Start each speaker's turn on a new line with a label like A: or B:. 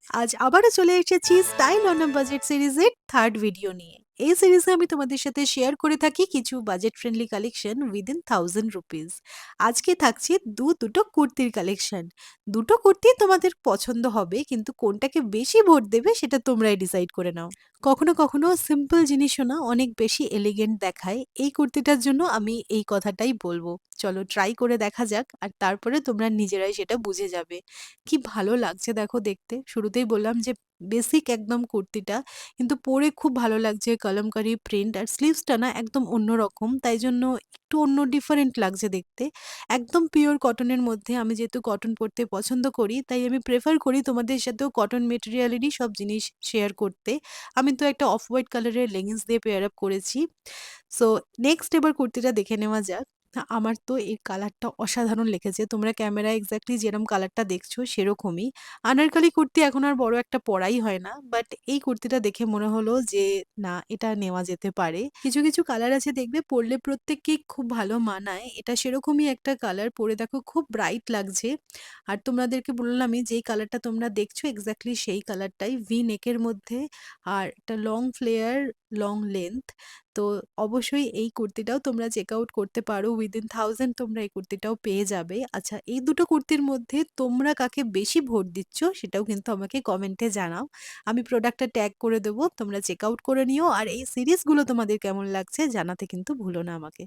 A: আজ আবারও চলে এসেছি স্টাইল অন আ বাজেট সিরিজের থার্ড ভিডিও নিয়ে। এই সিরিজে আমি তোমাদের সাথে শেয়ার করে থাকি কিছু budget friendly collection within 1000 rupees. আজকে থাকছে দুটো কুর্তির কালেকশন। দুটো কুর্তি তোমাদের পছন্দ হবে, কিন্তু কোনটাকে বেশি ভোট দেবে সেটা তোমরাই ডিসাইড করে নাও। কখনো কখনো সিম্পল জিনিসও না অনেক বেশি এলিগেন্ট দেখায়। এই কুর্তিটার জন্য আমি এই কথাটাই বলবো। চলো ট্রাই করে দেখা যাক, আর তারপরে তোমরা নিজেরাই সেটা বুঝে যাবে। কি ভালো লাগছে দেখো দেখতে। শুরুতেই বললাম যে বেসিক একদম কুর্তিটা, কিন্তু পরে খুব ভালো লাগছে। কলমকারী প্রিন্ট আর স্লিভসটা না একদম অন্যরকম, তাই জন্য একটু অন্য ডিফারেন্ট লাগছে দেখতে। একদম পিওর কটনের মধ্যে, আমি যেহেতু কটন পরতে পছন্দ করি তাই আমি প্রেফার করি তোমাদের সাথেও কটন মেটেরিয়ালেরই সব জিনিস শেয়ার করতে। আমি তো একটা অফ হোয়াইট কালারের লেগিংস দিয়ে পেয়ার আপ করেছি। সো নেক্সট এবার কুর্তিটা দেখে নেওয়া যাক। আমার তো এই কালারটা অসাধারণ লেগেছে। তোমরা ক্যামেরায় এক্স্যাক্টলি যেরকম কালারটা দেখছো সেরকমই। আনারকলি কুর্তি এখন আর বড় একটা পরাই হয় না। বাট এই কুর্তিটা দেখে মনে হলো যে না, এটা নেওয়া যেতে পারে। কিছু, কিছু কালার আছে দেখবে পরলে প্রত্যেককেই খুব ভালো মানায়। এটা সেরকমই একটা কালার। পরে দেখো খুব ব্রাইট লাগছে। আর তোমাদেরকে বললামই যেই কালারটা তোমরা দেখছো এক্স্যাক্টলি সেই কালারটাই। ভি নেকের মধ্যে আর একটা লং ফ্লেয়ার, লং লেন্থ। তো অবশ্যই এই কুর্তিটাও তোমরা চেক আউট করতে পারো। উইদিন 1000 তোমরা এই কুর্তিটাও পেয়ে যাবে। আচ্ছা, এই দুটো কুর্তির মধ্যে তোমরা কাকে বেশি ভোট দিচ্ছ সেটাও কিন্তু আমাকে কমেন্টে জানাও। আমি প্রোডাক্টটা ট্যাগ করে দেবো। তোমরা চেক আউট করে নিও। আর এই সিরিজগুলো তোমাদের কেমন লাগছে জানাতে কিন্তু ভুলো না আমাকে।